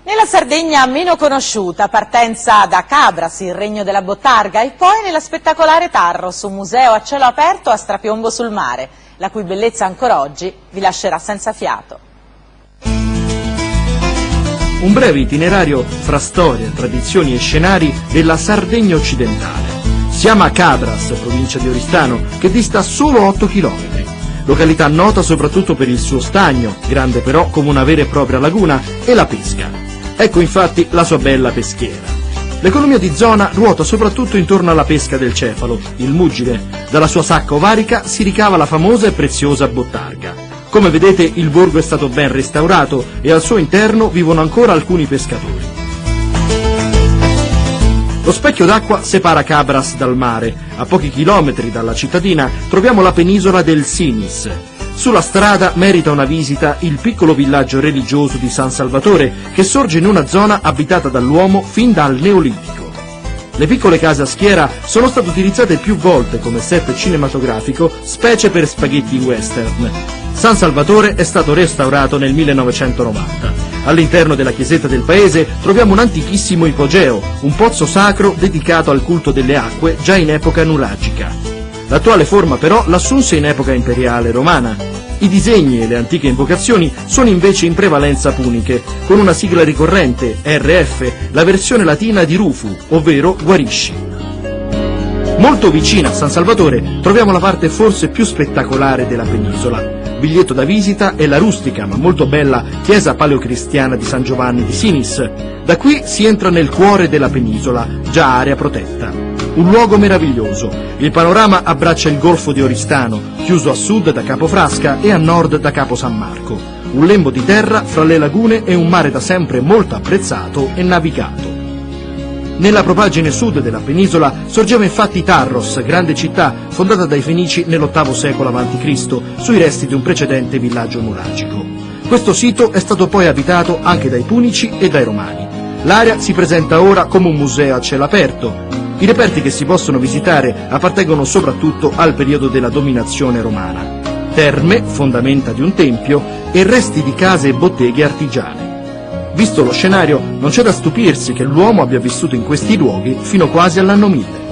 Nella Sardegna meno conosciuta, partenza da Cabras, il regno della bottarga, e poi nella spettacolare Tarros, un museo a cielo aperto a strapiombo sul mare, la cui bellezza ancora oggi vi lascerà senza fiato. Un breve itinerario fra storia, tradizioni e scenari della Sardegna occidentale. Siamo a Cabras, provincia di Oristano, che dista solo 8 km. Località nota soprattutto per il suo stagno, grande però come una vera e propria laguna, e la pesca. Ecco infatti la sua bella peschiera. L'economia di zona ruota soprattutto intorno alla pesca del cefalo, il mugile. Dalla sua sacca ovarica si ricava la famosa e preziosa bottarga. Come vedete il borgo è stato ben restaurato e al suo interno vivono ancora alcuni pescatori. Lo specchio d'acqua separa Cabras dal mare. A pochi chilometri dalla cittadina troviamo la penisola del Sinis. Sulla strada merita una visita il piccolo villaggio religioso di San Salvatore, che sorge in una zona abitata dall'uomo fin dal Neolitico. Le piccole case a schiera sono state utilizzate più volte come set cinematografico, specie per spaghetti western. San Salvatore è stato restaurato nel 1990. All'interno della chiesetta del paese troviamo un antichissimo ipogeo, un pozzo sacro dedicato al culto delle acque già in epoca nuragica. L'attuale forma però l'assunse in epoca imperiale romana. I disegni e le antiche invocazioni sono invece in prevalenza puniche, con una sigla ricorrente, RF, la versione latina di Rufu, ovvero guarisci. Molto vicina a San Salvatore troviamo la parte forse più spettacolare della penisola. Biglietto da visita è la rustica ma molto bella chiesa paleocristiana di San Giovanni di Sinis. Da qui si entra nel cuore della penisola, già area protetta. Un luogo meraviglioso. Il panorama abbraccia il golfo di Oristano, chiuso a sud da Capo Frasca e a nord da Capo San Marco. Un lembo di terra fra le lagune e un mare da sempre molto apprezzato e navigato. Nella propaggine sud della penisola sorgeva infatti Tarros, grande città fondata dai Fenici nell'VIII secolo a.C., sui resti di un precedente villaggio nuragico. Questo sito è stato poi abitato anche dai Punici e dai Romani. L'area si presenta ora come un museo a cielo aperto. I reperti che si possono visitare appartengono soprattutto al periodo della dominazione romana. Terme, fondamenta di un tempio e resti di case e botteghe artigiane. Visto lo scenario, non c'è da stupirsi che l'uomo abbia vissuto in questi luoghi fino quasi all'anno 1000.